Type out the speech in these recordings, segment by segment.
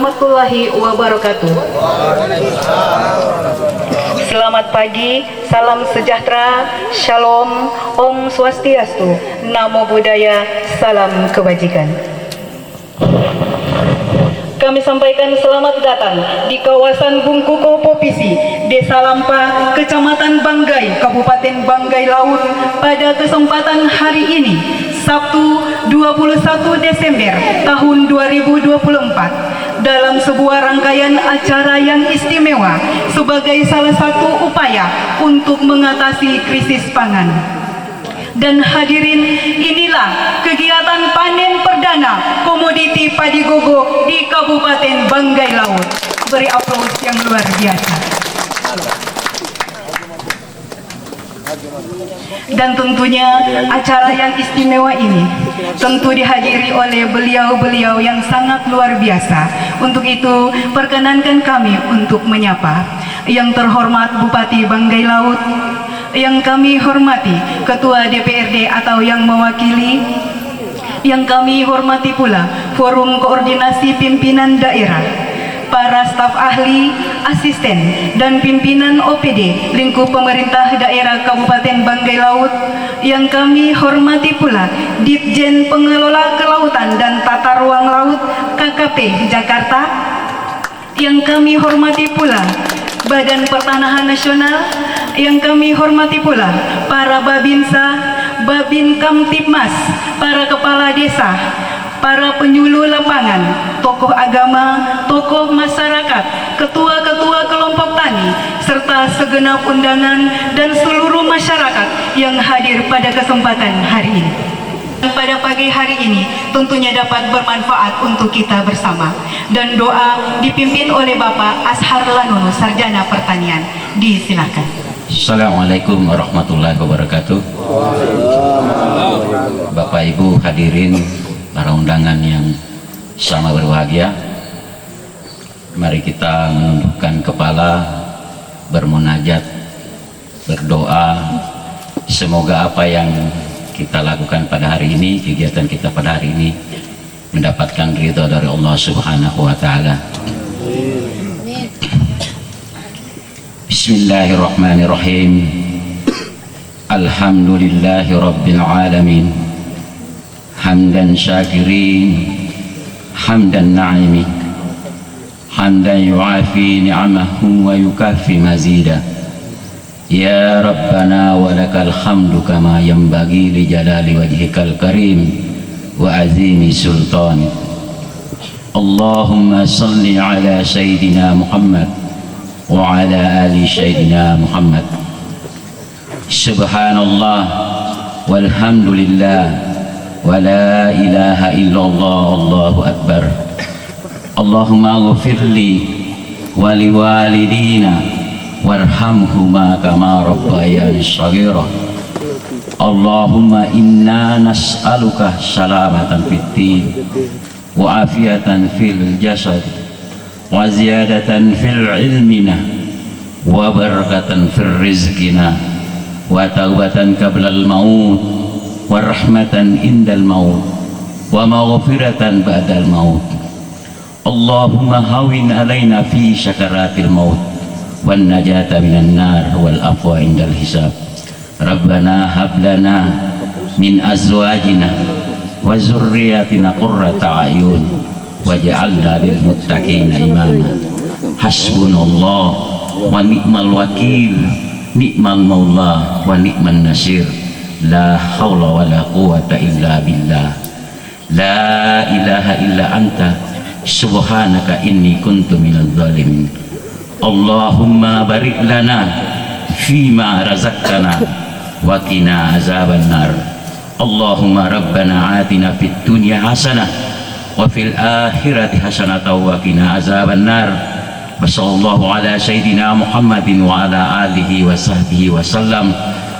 warahmatullahi wabarakatuh. Selamat pagi, salam sejahtera, shalom, om swastiastu, namo buddhaya, salam kebajikan. Kami sampaikan selamat datang di kawasan Bungkuko Popisi, Desa Lampa, Kecamatan Banggai, Kabupaten Banggai Laut pada kesempatan hari ini, Sabtu 21 Desember tahun 2024, dalam sebuah rangkaian acara yang istimewa sebagai salah satu upaya untuk mengatasi krisis pangan. Dan hadirin, inilah kegiatan panen perdana komoditi padi gogo di Kabupaten Banggai Laut. Beri aplaus yang luar biasa. Dan tentunya acara yang istimewa ini tentu dihadiri oleh beliau-beliau yang sangat luar biasa. Untuk itu, perkenankan kami untuk menyapa yang terhormat Bupati Banggai Laut, yang kami hormati Ketua DPRD atau yang mewakili, yang kami hormati pula Forum Koordinasi Pimpinan Daerah, para staf ahli, asisten, dan pimpinan OPD lingkup pemerintah daerah Kabupaten Banggai Laut, yang kami hormati pula Ditjen Pengelola Kelautan dan Tata Ruang Laut KKP Jakarta, yang kami hormati pula Badan Pertanahan Nasional, yang kami hormati pula para Babinsa, Babin Kamtipmas, para kepala desa, para penyuluh lapangan, tokoh agama, tokoh masyarakat, ketua-ketua kelompok tani, serta segenap undangan dan seluruh masyarakat yang hadir pada kesempatan hari ini. Pada pagi hari ini tentunya dapat bermanfaat untuk kita bersama, dan doa dipimpin oleh Bapak Ashar Lanono, Sarjana Pertanian. Disilakan. Assalamualaikum warahmatullahi wabarakatuh. Bapak Ibu hadirin, para undangan yang sama berbahagia, mari kita menundukkan kepala, bermunajat, berdoa. Semoga apa yang kita lakukan pada hari ini, kegiatan kita pada hari ini, mendapatkan ridha dari Allah Subhanahu wa Ta'ala. Bismillahirrahmanirrahim. Alhamdulillahi Rabbil Alamin. Hamdan syakirin, hamdan na'imi, hamdan yu'afi ni'amahu wa yukafi mazida. Ya Rabbana wa lakal hamdu kama yanbaghi li jalali wajhikal karim wa azimi sultani. Allahumma salli ala Sayyidina Muhammad wa ala ali Sayyidina Muhammad. Subhanallah walhamdulillah wa la ilaha illallah, Allahu akbar. Allahumma ghfirli wa liwalidina warhamhuma kama rabbayani shaghira. Allahumma inna nas'aluka salamatan fid din wa afiatan fil jasad wa ziyadatan fil ilmina wa barakatan fil rizqina wa taubatan qabla al maut wa rahmatan indal maut wa maghfiratan ba'dal maut. Allahumma hawin alaina fi syakaratil maut wan najata minan nar wal afwa indal hisab. Rabbana hablana min azwajina wa zurriyatina qurrata a'yun waj'alna lil muttaqina imama. Hasbunallah wa ni'mal wakil, ni'mal maula wa ni'man nasir. La haula wa la quwata illa billah. La ilaha illa anta subhanaka inni kuntu minadh dhalimin. Allahumma barik lana fima razaqtana wa qina azaban nar. Allahumma rabbana atina fid dunya hasanah wa fil akhirati hasanah wa qina azaban nar. Wa sallallahu ala sayyidina Muhammadin wa ala alihi wa sahbihi wa sallam.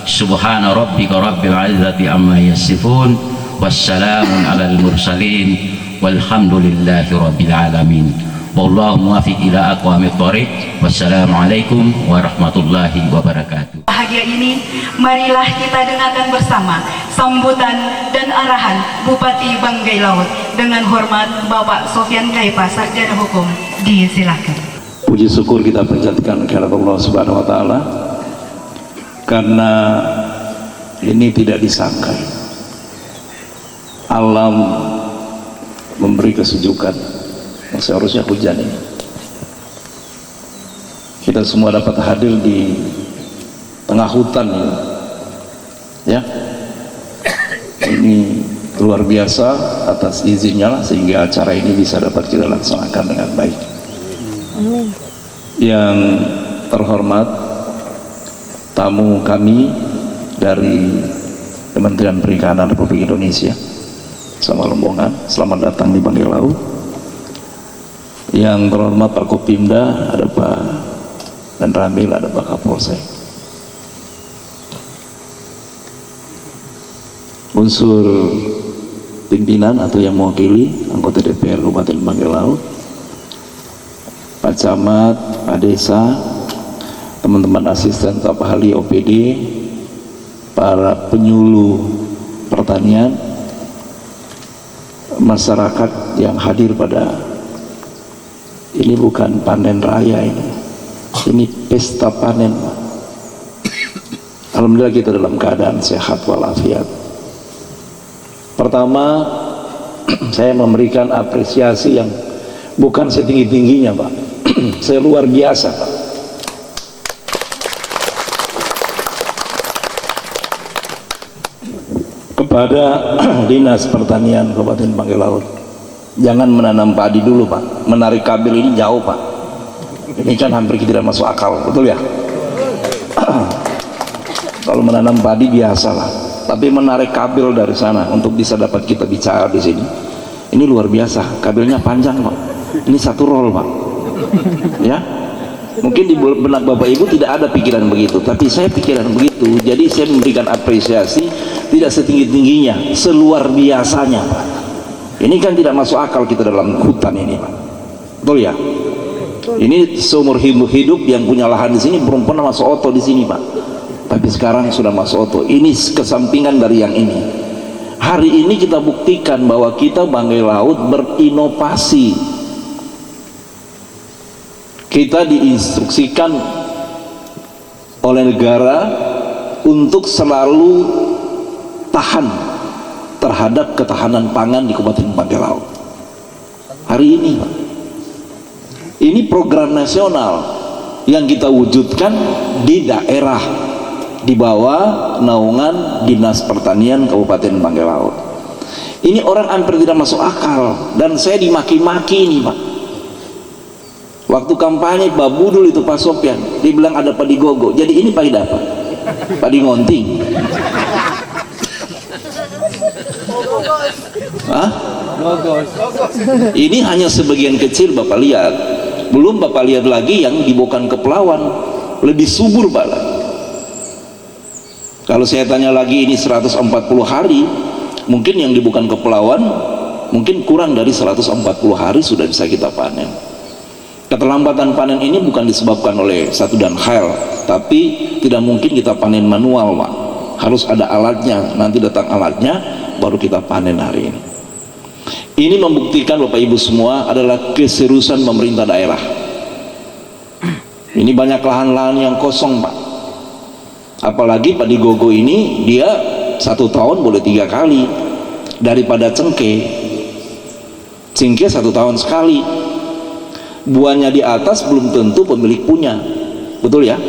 Subhana rabbika rabbil izzati amma yasifun, wassalamun alal mursalin, walhamdulillahi rabbil alamin. wallahu muwaffiq ila aqwamit thoriq. Wassalamualaikum warahmatullahi wabarakatuh. Bahagia ini, marilah kita dengarkan bersama sambutan dan arahan Bupati Banggai Laut. Dengan hormat Bapak Sofyan Kaipa, Sarjana Hukum, disilakan. Puji syukur kita panjatkan kepada Allah Subhanahu wa taala karena ini tidak disangka. Alam memberi kesejukan yang seharusnya hujan ini. Kita semua dapat hadir di tengah hutan ini. Ya. Ini luar biasa atas izinnya lah, sehingga acara ini bisa dapat kita laksanakan dengan baik. Yang terhormat tamu kami dari Kementerian Perikanan Republik Indonesia sama rombongan, selamat datang di Banggai Laut. Yang terhormat Pak Kopimda, ada Pak dan Ramil, ada Pak Kapolsek. Unsur pimpinan atau yang mewakili anggota DPR Kabupaten Banggai Laut, Pak Camat, Pak Desa, teman-teman asisten staf ahli OPD, para penyuluh pertanian, masyarakat yang hadir pada ini bukan panen raya, ini pesta panen. Alhamdulillah kita dalam keadaan sehat walafiat. Pertama, saya memberikan apresiasi yang bukan setinggi-tingginya, Pak. Saya luar biasa, Pak. Kepada Dinas Pertanian Kabupaten Banggai Laut, jangan menanam padi dulu, Pak. Menarik kabel ini jauh, Pak. Ini kan hampir tidak masuk akal, betul ya? Kalau menanam padi biasalah, tapi menarik kabel dari sana untuk bisa dapat kita bicara di sini, ini luar biasa. Kabelnya panjang, Pak. Ini satu roll, Pak. Ya, mungkin di benak Bapak Ibu tidak ada pikiran begitu, tapi saya pikiran begitu. Jadi saya memberikan apresiasi tidak setinggi-tingginya, seluar biasanya, Pak. Ini kan tidak masuk akal kita dalam hutan ini, Pak. Betul ya? Ini seumur hidup yang punya lahan di sini belum pernah masuk oto di sini, Pak. Tapi sekarang sudah masuk oto. Ini kesampingan dari yang ini. Hari ini kita buktikan bahwa kita Banggai Laut berinovasi. Kita diinstruksikan oleh negara untuk selalu tahan terhadap ketahanan pangan di Kabupaten Banggai Laut. Hari ini, Pak, ini program nasional yang kita wujudkan di daerah di bawah naungan Dinas Pertanian Kabupaten Banggai Laut. Ini orang hampir tidak masuk akal, dan saya dimaki-maki ini, Pak. Waktu kampanye Babudul itu Pak Sofyan, dibilang ada padi gogo. Jadi ini padi apa? Padi ngonting. Hah? Ini hanya sebagian kecil Bapak lihat. Belum Bapak lihat lagi yang dibukan kepulauan, lebih subur, Pak. Kalau saya tanya lagi ini 140 hari, mungkin yang dibukan kepulauan mungkin kurang dari 140 hari sudah bisa kita panen. Keterlambatan panen ini bukan disebabkan oleh satu dan hal, tapi tidak mungkin kita panen manual, Pak. Harus ada alatnya, nanti datang alatnya baru kita panen hari ini. Ini membuktikan Bapak Ibu semua adalah keseriusan pemerintah daerah. Ini banyak lahan-lahan yang kosong, Pak. Apalagi padi gogo ini dia 1 tahun boleh 3 kali, daripada cengkeh 1 tahun sekali. Buahnya di atas belum tentu pemilik punya, betul ya?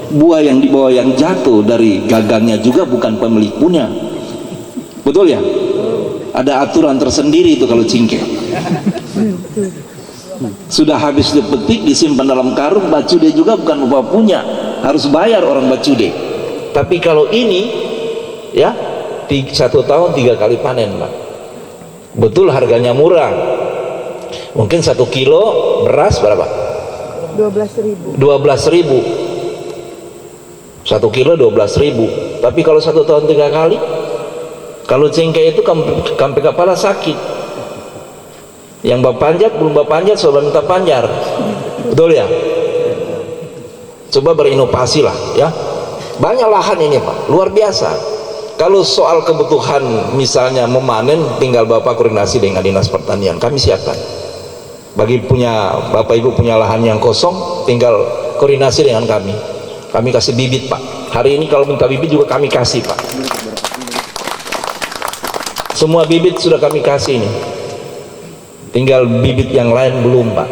Buah yang di bawah yang jatuh dari gagangnya juga bukan pemilik punya, betul ya? Ada aturan tersendiri itu kalau cingkeh. Sudah habis dipetik disimpan dalam karung, bacude juga bukan bapak punya, harus bayar orang bacude. Tapi kalau ini ya 1 tahun 3 kali panen, Pak. Betul harganya murah. Mungkin 1 kilo beras berapa? 12.000. 12.000. 1 kilo 12.000. Tapi kalau 1 tahun 3 kali, kalau cengkeh itu sampai kepala sakit. Yang Bapanjat belum Bapanjat sudah minta panjar. Betul ya? Coba berinovasi lah ya. Banyak lahan ini Pak, luar biasa. Kalau soal kebutuhan misalnya memanen, tinggal Bapak koordinasi dengan Dinas Pertanian, kami siapkan. Bagi punya Bapak Ibu punya lahan yang kosong, tinggal koordinasi dengan kami. Kami kasih bibit Pak. Hari ini kalau minta bibit juga kami kasih Pak. Semua bibit sudah kami kasih ini. Tinggal bibit yang lain belum Pak.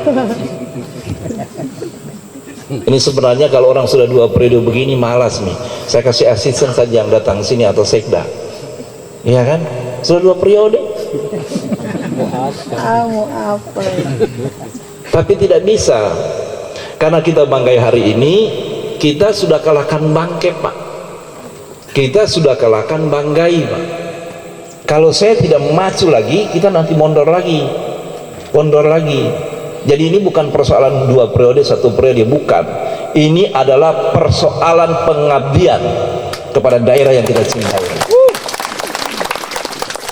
Ini sebenarnya kalau orang sudah 2 periode begini malas nih. Saya kasih asisten saja yang datang sini atau sekda. Iya kan? Sudah 2 periode. Mau apa? Tapi tidak bisa. Karena kita Banggai hari ini, kita sudah kalahkan Bangke Pak. Kita sudah kalahkan Banggai Pak. Kalau saya tidak maju lagi, kita nanti mondor lagi. Mondor lagi. Jadi ini bukan persoalan 2 periode, 1 periode, bukan. Ini adalah persoalan pengabdian kepada daerah yang kita cintai.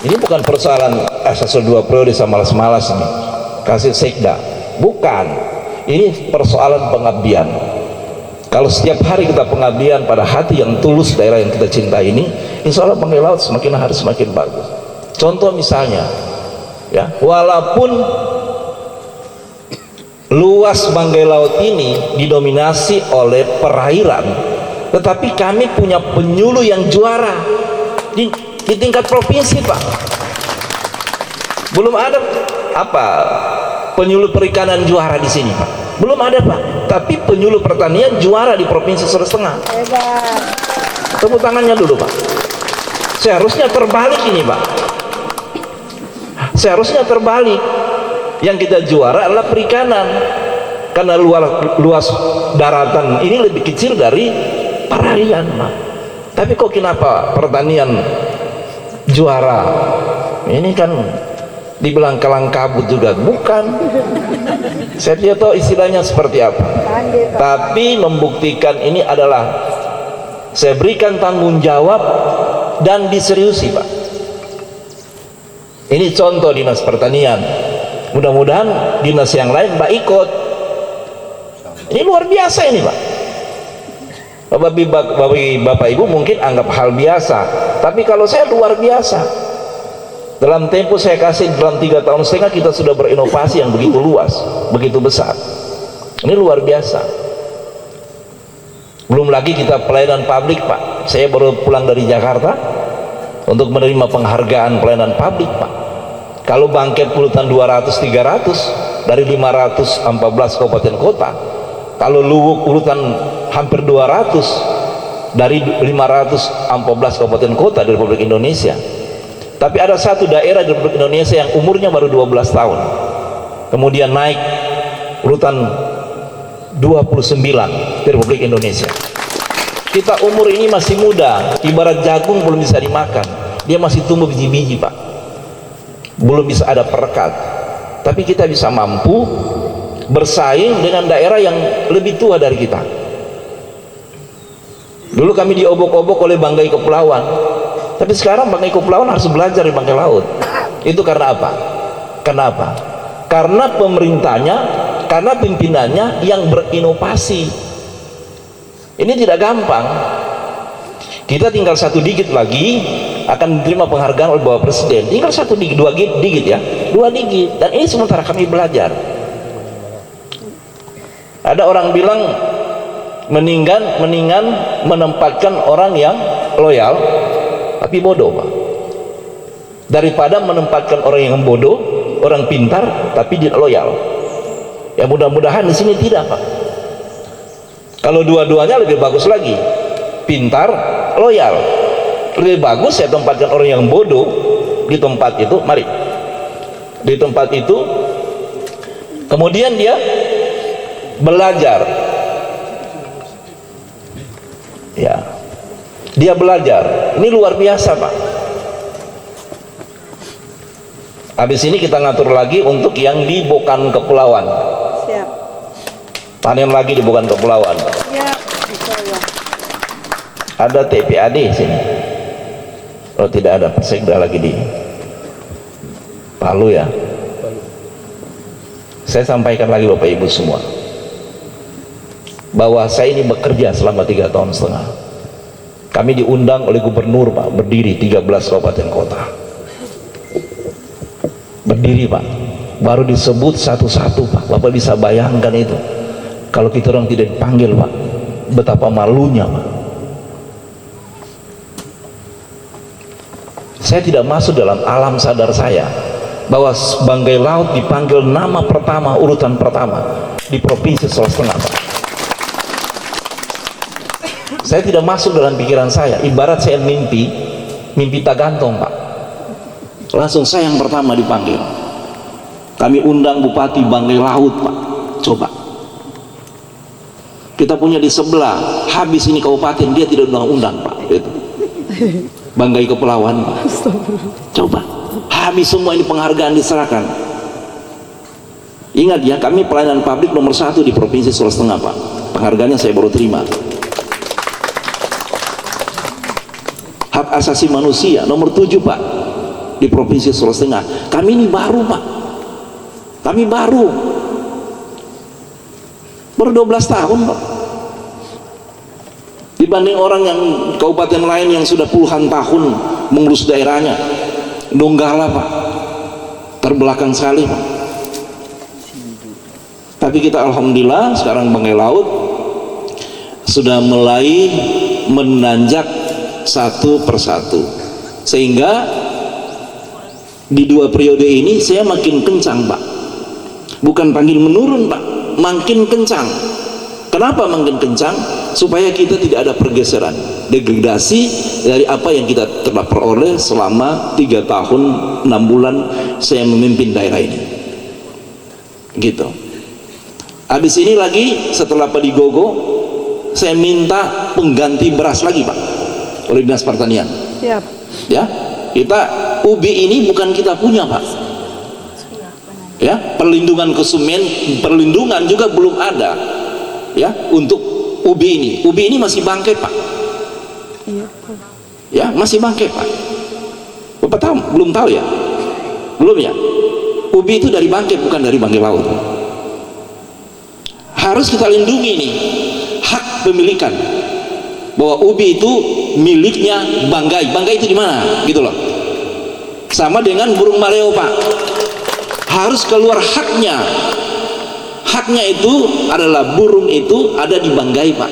Ini bukan persoalan asal 2 periode sama malas-malas nih kasih sekda, bukan. Ini persoalan pengabdian. Kalau setiap hari kita pengabdian pada hati yang tulus daerah yang kita cintai ini, insya Allah Banggai Laut semakin hari semakin bagus. Contoh misalnya, ya, walaupun luas Banggai Laut ini didominasi oleh perairan, tetapi kami punya penyuluh yang juara di tingkat provinsi Pak. Belum ada apa penyuluh perikanan juara di sini Pak, belum ada Pak. Tapi penyuluh pertanian juara di provinsi Sulawesi Tengah. Hebat. Tepuk tangannya dulu Pak. Seharusnya terbalik ini Pak. Seharusnya terbalik. Yang kita juara adalah perikanan, karena luas daratan ini lebih kecil dari perairan Pak. Tapi kok kenapa pertanian juara? Ini kan dibilang kalang kabut juga, bukan. Saya tidak tahu istilahnya seperti apa. Pandai, Pak. Tapi membuktikan ini adalah saya berikan tanggung jawab dan diseriusi Pak. Ini contoh Dinas Pertanian. Mudah-mudahan dinas yang lain Pak ikut. Ini luar biasa ini Pak. Bapak Ibu mungkin anggap hal biasa, tapi kalau saya luar biasa. Dalam tempo saya kasih dalam 3,5 tahun kita sudah berinovasi yang begitu luas, begitu besar. Ini luar biasa. Belum lagi kita pelayanan publik Pak. Saya baru pulang dari Jakarta untuk menerima penghargaan pelayanan publik Pak. Kalau Bangket urutan 200-300 dari 514 kabupaten kota, kalau Luwuk urutan hampir 200 dari 514 kabupaten kota di Republik Indonesia. Tapi ada satu daerah di Republik Indonesia yang umurnya baru 12 tahun, kemudian naik urutan 29 di Republik Indonesia. Kita umur ini masih muda, ibarat jagung belum bisa dimakan, dia masih tumbuh biji-biji Pak, belum bisa ada perekat. Tapi kita bisa mampu bersaing dengan daerah yang lebih tua dari kita. Dulu kami diobok-obok oleh Banggai Kepulauan, tapi sekarang Banggai Kepulauan harus belajar di Banggai Laut. Itu karena apa? Kenapa? Karena pemerintahnya, karena pimpinannya yang berinovasi. Ini tidak gampang. Kita tinggal 1 digit lagi akan diterima penghargaan oleh Bapak Presiden. Tinggal 1 digit, 2 digit ya, 2 digit. Dan ini sementara kami belajar. Ada orang bilang mendingan menempatkan orang yang loyal tapi bodoh Pak, daripada menempatkan orang yang bodoh, orang pintar tapi tidak loyal. Ya mudah-mudahan di sini tidak Pak. Kalau dua-duanya lebih bagus lagi, pintar, loyal. Lebih bagus saya tempatkan orang yang bodoh di tempat itu, mari di tempat itu, kemudian dia belajar, ya dia belajar. Ini luar biasa Pak. Habis ini kita ngatur lagi untuk yang di Bokan Kepulauan. Siap. Panen lagi di Bokan Kepulauan. Siap. Insyaallah. Ada TPAD sini. Oh tidak ada, Sekda lagi di Palu ya. Saya sampaikan lagi Bapak Ibu semua, bahwa saya ini bekerja selama 3,5 tahun. Kami diundang oleh gubernur Pak, berdiri 13 kabupaten kota. Berdiri Pak, baru disebut satu-satu Pak. Bapak bisa bayangkan itu. Kalau kita orang tidak dipanggil Pak, betapa malunya Pak. Saya tidak masuk dalam alam sadar saya bahwa Banggai Laut dipanggil nama pertama, urutan pertama di Provinsi Sulawesi Tengah Pak. Saya tidak masuk dalam pikiran saya, ibarat saya mimpi tak gantung Pak. Langsung saya yang pertama dipanggil. Kami undang Bupati Banggai Laut Pak. Coba, kita punya di sebelah, habis ini kabupaten dia tidak undang-undang Pak. Itu Banggai Kepulauan Pak. Coba, habis semua ini penghargaan diserahkan. Ingat ya, kami pelayanan publik nomor 1 di Provinsi Sulawesi Tengah Pak. Penghargaannya saya baru terima. Hak asasi manusia nomor 7 Pak di Provinsi Sulawesi Tengah. Kami ini baru Pak, kami baru 12 tahun Pak, dibanding orang yang kabupaten lain yang sudah puluhan tahun mengurus daerahnya. Donggala Pak, terbelakang sekali Pak. Tapi kita alhamdulillah sekarang Banggai Laut sudah mulai menanjak satu persatu, sehingga di 2 periode ini saya makin kencang Pak, bukan panggil menurun Pak, makin kencang. Kenapa makin kencang? Supaya kita tidak ada pergeseran, degradasi dari apa yang kita telah peroleh selama 3 tahun 6 bulan saya memimpin daerah ini gitu. Habis ini lagi setelah Padigogo saya minta pengganti beras lagi Pak oleh Dinas Pertanian. Siap. Ya, kita ubi ini bukan kita punya Pak. Ya, perlindungan konsumen, perlindungan juga belum ada. Ya, untuk ubi ini. Ubi ini masih bangkai Pak. Iya. Ya, masih bangkai Pak. Bapak tahu? Belum tahu ya? Belum ya? Ubi itu dari bangkai, bukan dari Banggai Laut. Harus kita lindungi nih hak pemilikan, bahwa ubi itu miliknya Banggai. Banggai itu di mana? Gitu loh. Sama dengan burung maleo Pak, harus keluar haknya. Haknya itu adalah burung itu ada di Banggai Pak.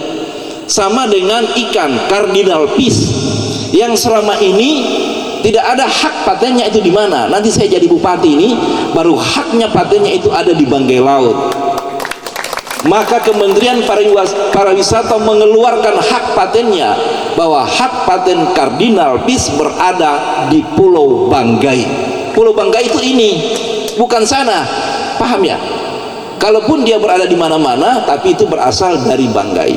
Sama dengan ikan cardinal fish yang selama ini tidak ada hak patennya, itu di mana? Nanti saya jadi bupati ini baru haknya patennya itu ada di Banggai Laut. Maka Kementerian Pariwisata mengeluarkan hak patennya, bahwa hak paten cardinal fish berada di Pulau Banggai. Pulau Banggai itu ini, bukan sana, paham ya? Kalaupun dia berada di mana-mana, tapi itu berasal dari Banggai.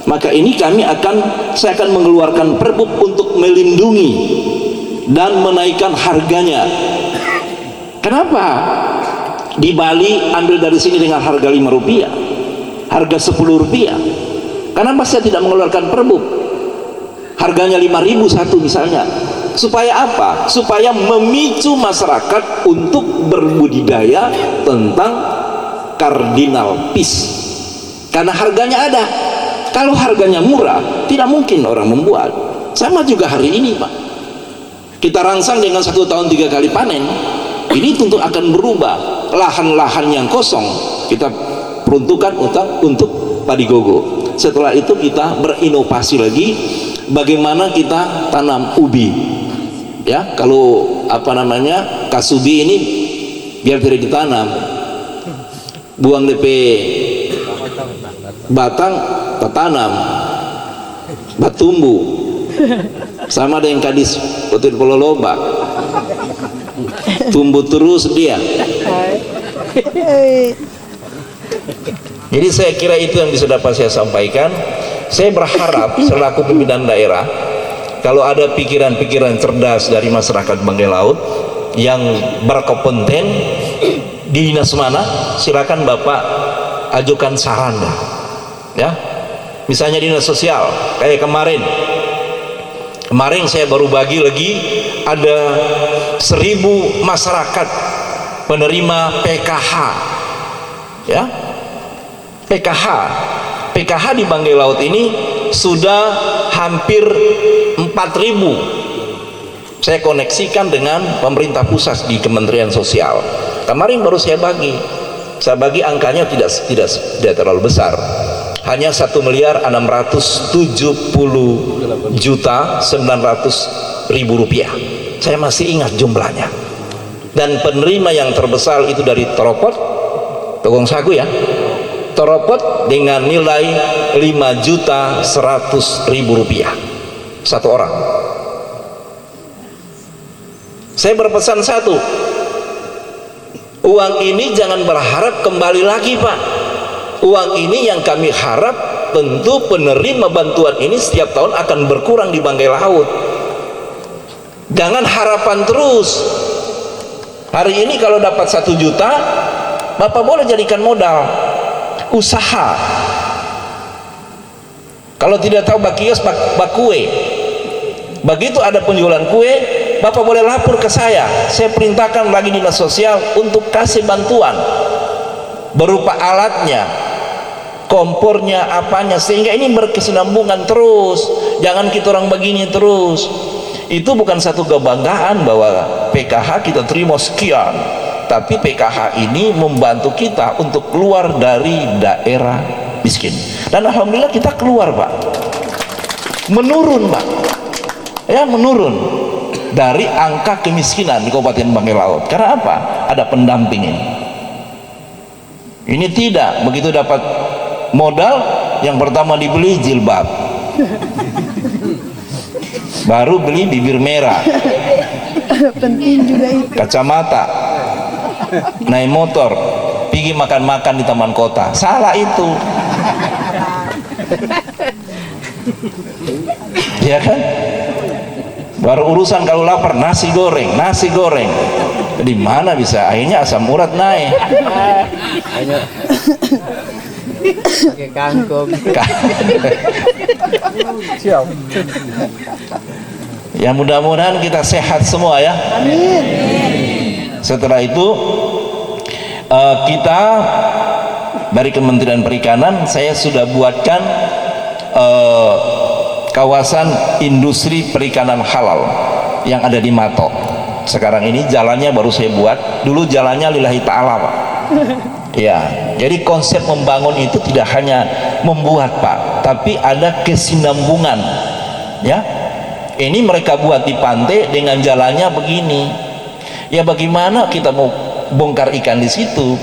Maka ini saya akan mengeluarkan perbuk untuk melindungi dan menaikkan harganya. Kenapa? Di Bali ambil dari sini dengan harga Rp5, harga Rp10. Kenapa saya tidak mengeluarkan perbuk? Harganya Rp5.000 satu misalnya. Supaya apa? Supaya memicu masyarakat untuk berbudidaya tentang cardinal fish. Karena harganya ada. Kalau harganya murah, tidak mungkin orang membuat. Sama juga hari ini Pak. Kita rangsang dengan 1 tahun 3 kali panen. Ini tentu akan berubah. Lahan-lahan yang kosong kita peruntukkan untuk Padigogo. Setelah itu kita berinovasi lagi, bagaimana kita tanam ubi. Ya, kalau kasubi ini biar tidak ditanam, buang DP batang, tertanam batumbu, sama dengan kadis betul pololoba, tumbuh terus dia. Jadi saya kira itu yang bisa dapat saya sampaikan. Saya berharap selaku pimpinan daerah, kalau ada pikiran-pikiran cerdas dari masyarakat Banggai Laut yang berkompeten di dinas mana, silakan Bapak ajukan saran ya. Misalnya dinas sosial, kayak kemarin saya baru bagi lagi ada 1.000 masyarakat penerima PKH ya. PKH di Banggai Laut ini sudah hampir 4.000. Saya koneksikan dengan pemerintah pusat di Kementerian Sosial. Kemarin baru saya bagi angkanya tidak terlalu besar, hanya 1.670.900.000 rupiah. Saya masih ingat jumlahnya. Dan penerima yang terbesar itu dari Toropot, Togong Sagu ya, Toropot, dengan nilai 5.100.000 rupiah satu orang. Saya berpesan satu, uang ini jangan berharap kembali lagi Pak. Uang ini yang kami harap tentu penerima bantuan ini setiap tahun akan berkurang di Banggai Laut. Jangan harapan terus. Hari ini kalau dapat 1 juta, Bapak boleh jadikan modal usaha. Kalau tidak tahu bakios, bak kue. Begitu ada penjualan kue, Bapak boleh lapor ke saya perintahkan lagi dinas sosial untuk kasih bantuan berupa alatnya, kompornya, apanya, sehingga ini berkesinambungan terus. Jangan kita orang begini terus. Itu bukan satu kebanggaan bahwa PKH kita terima sekian, tapi PKH ini membantu kita untuk keluar dari daerah miskin. Dan alhamdulillah kita keluar Pak, menurun Pak, ya menurun dari angka kemiskinan di Kabupaten Banggai Laut. Karena apa? Ada pendamping ini. Ini tidak begitu dapat modal, yang pertama dibeli jilbab, baru beli bibir merah, Penting juga itu. kacamata, naik motor, pergi makan-makan di taman kota. Salah itu. Ya kan? Baru urusan kalau lapar nasi goreng. Di mana bisa? Akhirnya asam urat naik. Pakai kangkung. Siap. Ya mudah-mudahan kita sehat semua ya. Setelah itu kita dari Kementerian Perikanan, saya sudah buatkan kawasan industri perikanan halal yang ada di Mato. Sekarang ini jalannya baru saya buat. Dulu jalannya lillahi ta'ala Pak. Ya, jadi konsep membangun itu tidak hanya membuat Pak, tapi ada kesinambungan. Ya, ini mereka buat di pantai dengan jalannya begini. Ya bagaimana kita mau bongkar ikan di situ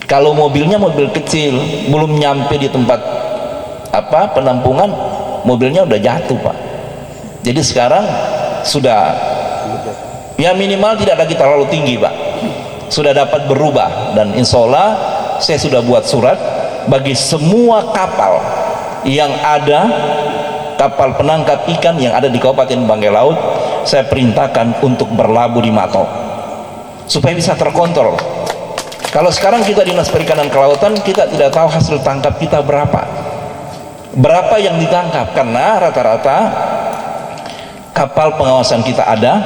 kalau mobilnya mobil kecil, belum nyampe di tempat penampungan, mobilnya udah jatuh Pak. Jadi sekarang sudah, ya minimal tidak lagi terlalu tinggi Pak, sudah dapat berubah. Dan insya Allah saya sudah buat surat bagi semua kapal yang ada, kapal penangkap ikan yang ada di Kabupaten Banggai Laut, saya perintahkan untuk berlabuh di Mato supaya bisa terkontrol. Kalau sekarang kita Dinas Perikanan Kelautan, kita tidak tahu hasil tangkap kita berapa yang ditangkap, karena rata-rata kapal pengawasan kita ada,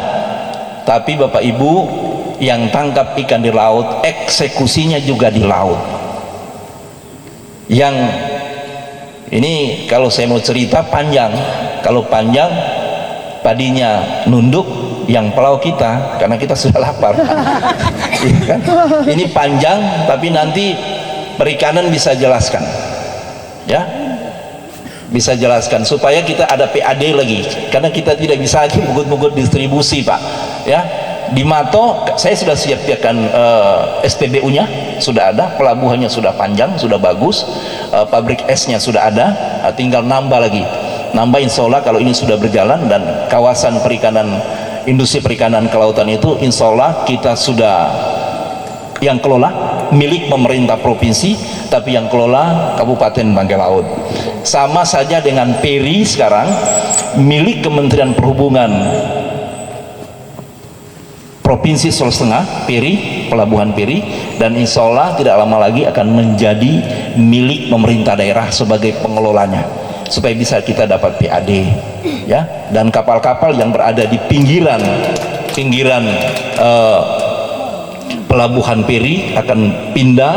tapi Bapak Ibu yang tangkap ikan di laut, eksekusinya juga di laut. Yang ini kalau saya mau cerita panjang, kalau panjang padinya nunduk, yang pelau kita, karena kita sudah lapar. Ya kan? Ini panjang, tapi nanti perikanan bisa jelaskan, ya, bisa jelaskan supaya kita ada PAD lagi, karena kita tidak bisa lagi mugut-mugut distribusi Pak. Ya, di Mato saya sudah siapkan SPBU-nya sudah ada, pelabuhannya sudah panjang, sudah bagus, pabrik esnya sudah ada, tinggal nambah lagi. Nambah insya Allah kalau ini sudah berjalan, dan kawasan perikanan, industri perikanan kelautan itu insya Allah kita sudah yang kelola, milik pemerintah provinsi, tapi yang kelola Kabupaten Banggai Laut. Sama saja dengan Peri sekarang milik Kementerian Perhubungan Provinsi Sulawesi Tengah, Peri, Pelabuhan Peri, dan insya Allah tidak lama lagi akan menjadi milik pemerintah daerah sebagai pengelolanya, supaya bisa kita dapat PAD, ya. Dan kapal-kapal yang berada di pinggiran Pelabuhan Peri akan pindah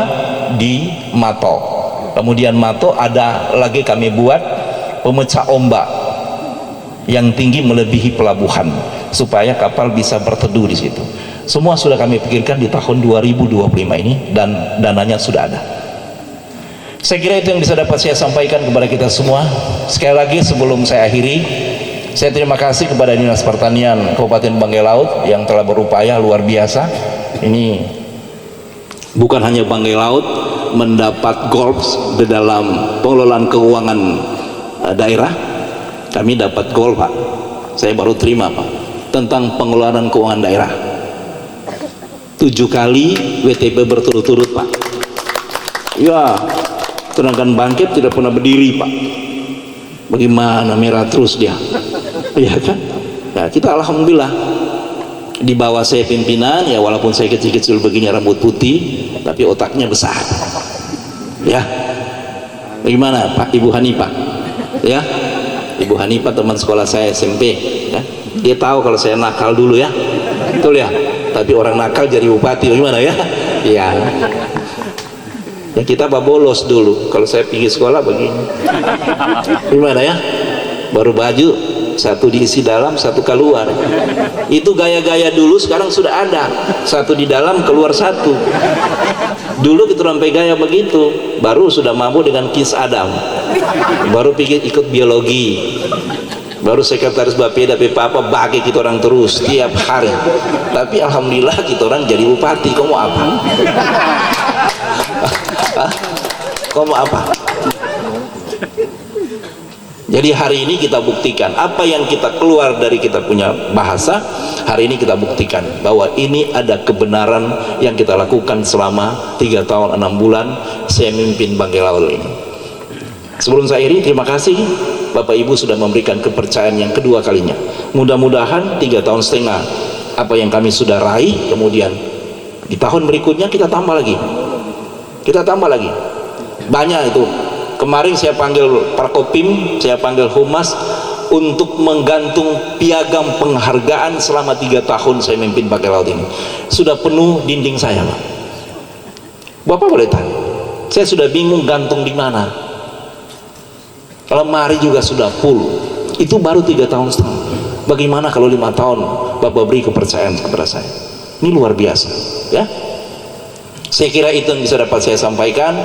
di Mato. Kemudian Mato ada lagi kami buat pemecah ombak yang tinggi melebihi pelabuhan supaya kapal bisa berteduh di situ. Semua sudah kami pikirkan di tahun 2025 ini dan dananya sudah ada. Saya kira itu yang bisa dapat saya sampaikan kepada kita semua. Sekali lagi sebelum saya akhiri, saya terima kasih kepada Dinas Pertanian Kabupaten Banggai Laut yang telah berupaya luar biasa. Ini bukan hanya Banggai Laut mendapat gold di dalam pengelolaan keuangan daerah, kami dapat gold, Pak. Saya baru terima, Pak, tentang pengelolaan keuangan daerah. 7 kali WTP berturut-turut, Pak. Ya, sedangkan Bangkit tidak pernah berdiri, Pak. Bagaimana merah terus dia, iya kan? Nah, kita alhamdulillah di bawah saya pimpinan, ya walaupun saya kecil-kecil begini rambut putih, tapi otaknya besar. Ya, bagaimana Pak Ibu Hanifah? Ya, Ibu Hanifah teman sekolah saya SMP. Ya, dia tahu kalau saya nakal dulu ya, betul ya. Tapi orang nakal jadi bupati, bagaimana ya? Iya. Ya kita bolos dulu. Kalau saya pergi sekolah begini, gimana ya? Baru baju satu diisi dalam, satu keluar. Itu gaya-gaya dulu, sekarang sudah ada. Satu di dalam, keluar satu. Dulu kita sampai gaya begitu, baru sudah mampu dengan Kis Adam. Baru pikir ikut biologi. Baru sekretaris Bapeda Papa bagi kita orang terus tiap hari. Tapi alhamdulillah kita orang jadi bupati. Kau mau apa? Kau mau apa? Jadi hari ini kita buktikan apa yang kita keluar dari kita punya bahasa. Hari ini kita buktikan bahwa ini ada kebenaran yang kita lakukan selama 3 tahun 6 bulan saya memimpin Banggai Laut ini. Sebelum saya akhiri, terima kasih Bapak Ibu sudah memberikan kepercayaan yang kedua kalinya. Mudah-mudahan 3,5 tahun apa yang kami sudah raih, kemudian di tahun berikutnya kita tambah lagi. Kita tambah lagi. Banyak itu. Kemarin saya panggil Parkopim, saya panggil Humas untuk menggantung piagam penghargaan selama 3 tahun saya memimpin Banggai Laut ini. Sudah penuh dinding saya, Pak. Bapak boleh tanya. Saya sudah bingung gantung di mana. Lemari juga sudah full. Itu baru 3,5 tahun. Bagaimana kalau 5 tahun Bapak beri kepercayaan kepada saya? Ini luar biasa, ya. Saya kira itu yang bisa dapat saya sampaikan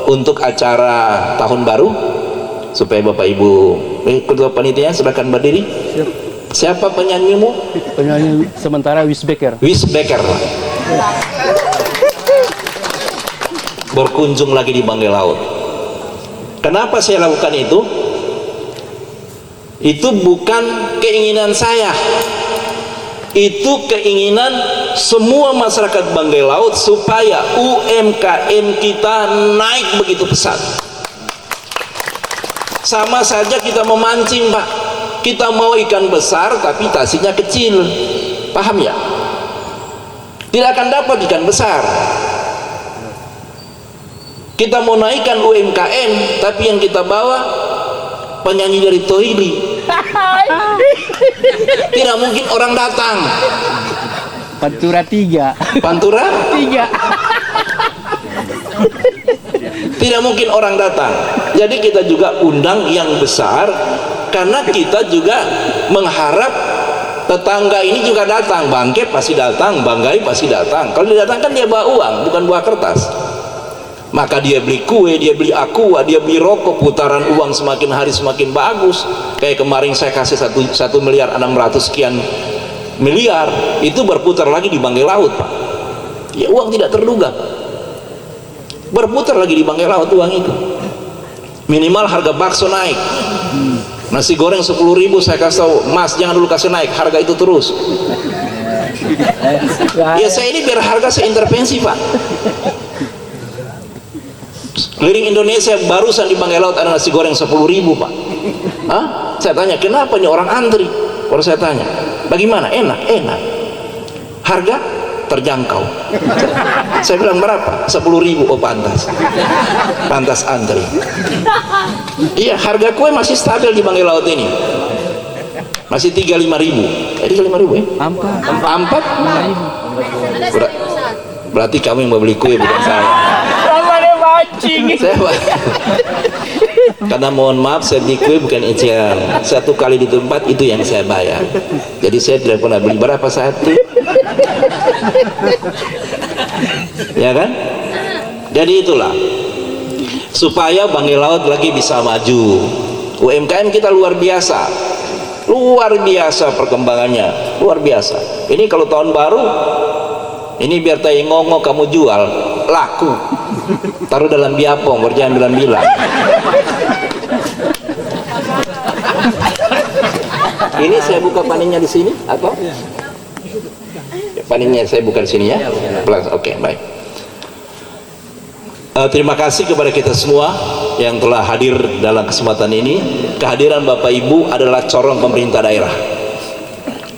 untuk acara tahun baru, supaya Bapak Ibu ketua panitia silakan berdiri. Siapa penyanyimu? Penyanyi sementara Wisbeker. Wisbeker berkunjung lagi di Banggai Laut. Kenapa saya lakukan itu? Itu bukan keinginan saya, itu keinginan semua masyarakat Banggai Laut supaya UMKM kita naik begitu pesat. Sama saja kita memancing, Pak. Kita mau ikan besar tapi tasnya kecil, paham ya? Tidak akan dapat ikan besar. Kita mau naikkan UMKM tapi yang kita bawa penyanyi dari Toili. Tidak mungkin orang datang. Pantura 3. Pantura 3. tidak mungkin orang datang. Jadi kita juga undang yang besar, karena kita juga mengharap tetangga ini juga datang. Bangkit pasti datang, Banggai pasti datang. Kalau dia datang kan dia bawa uang, bukan bawa kertas. Maka dia beli kue, dia beli aqua, dia beli rokok, putaran uang semakin hari semakin bagus. Kayak kemarin saya kasih 1,6 miliar sekian miliar, itu berputar lagi di Banggai Laut, Pak. Ya uang tidak terduga, berputar lagi di Banggai Laut uang itu. Minimal harga bakso naik, nasi goreng 10.000 saya kasih tahu, Mas jangan dulu kasih naik, harga itu terus. Ya saya ini biar harga saya intervensi, Pak. Keliling Indonesia barusan di Banggai Laut ada nasi goreng 10.000, Pak. Hah? Saya tanya kenapa nih orang antri? Kalau saya tanya bagaimana? Enak, enak. Harga terjangkau. Saya bilang berapa? 10.000. Oh pantas, pantas antri. Iya, harga kue masih stabil di Banggai Laut ini, masih 35.000. 35.000 ya? Ampat. Udah. Berarti kamu yang mau beli kue bukan saya. Saya karena mohon maaf, saya beli kue bukan eceran. 1 kali di tempat itu yang saya bayar. Jadi saya tidak pernah beli berapa satu. Ya kan? Jadi itulah supaya Banggai Laut lagi bisa maju. UMKM kita luar biasa perkembangannya, luar biasa. Ini kalau tahun baru ini biar tai ngongo kamu jual laku, taruh dalam biapong, berjalan dalam bilang. Ini saya buka panennya di sini atau panennya saya buka di sini ya? Oke, baik. Terima kasih kepada kita semua yang telah hadir dalam kesempatan ini. Kehadiran Bapak Ibu adalah corong pemerintah daerah.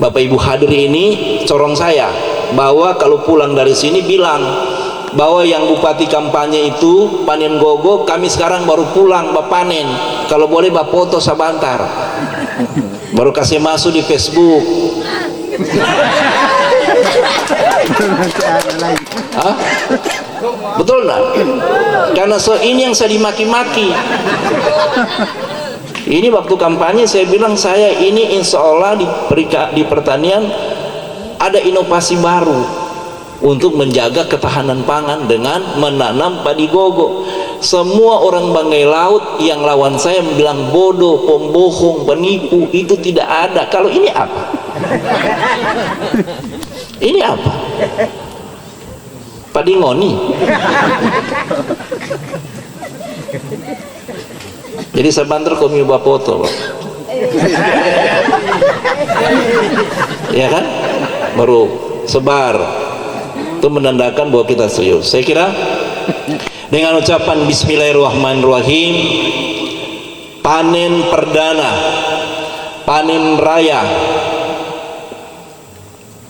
Bapak Ibu hadir ini corong saya, bahwa kalau pulang dari sini bilang bahwa yang bupati kampanye itu panen gogo, kami sekarang baru pulang panen. Kalau boleh Bapak foto sebentar, baru kasih masuk di Facebook. Hah? Betul nggak? Karena ini yang saya dimaki-maki. Ini waktu kampanye saya bilang, saya ini insya Allah di pertanian ada inovasi baru untuk menjaga ketahanan pangan dengan menanam padi gogo. Semua orang Banggai Laut yang lawan saya bilang bodoh, pembohong, penipu, itu tidak ada. Kalau ini apa? Ini apa? Padi ngoni. Jadi saya banter kau nyoba foto, Pak. Ya kan? Baru sebar. Itu menandakan bahwa kita serius. Saya kira dengan ucapan Bismillahirrahmanirrahim, panen perdana, panen raya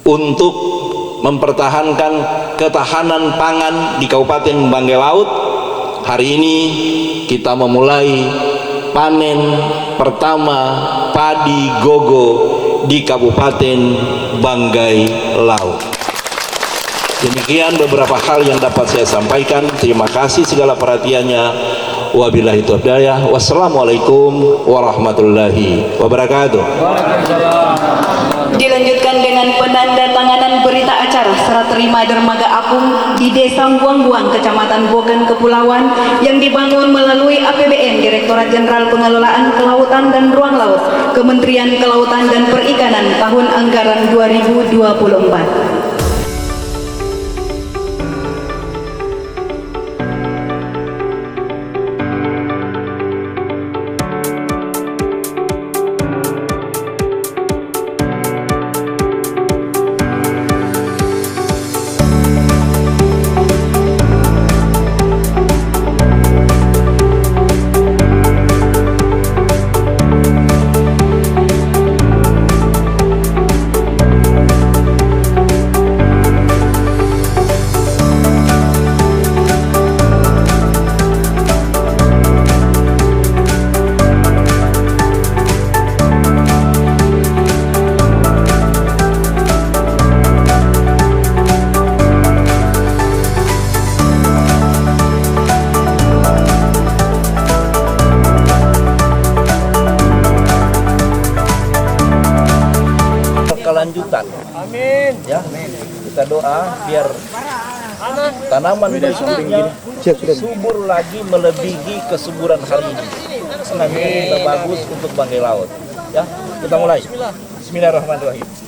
untuk mempertahankan ketahanan pangan di Kabupaten Banggai Laut. Hari ini kita memulai panen pertama padi gogo di Kabupaten Banggai Laut. Demikian beberapa hal yang dapat saya sampaikan. Terima kasih segala perhatiannya. Wabillahi taufiq hidayah. Wassalamualaikum warahmatullahi wabarakatuh. Dilanjutkan dengan penandatanganan berita acara serah terima dermaga apung di Desa Buang-Buang, Kecamatan Bogan, Kepulauan, yang dibangun melalui APBN Direktorat Jenderal Pengelolaan Kelautan dan Ruang Laut, Kementerian Kelautan dan Perikanan tahun anggaran 2024. Kelanjutan. Amin. Ya, kita doa biar tanaman berikutnya subur lagi melebihi kesuburan hari ini. Amin. Kita bagus untuk Banggai Laut. Ya, kita mulai. Bismillahirrahmanirrahim.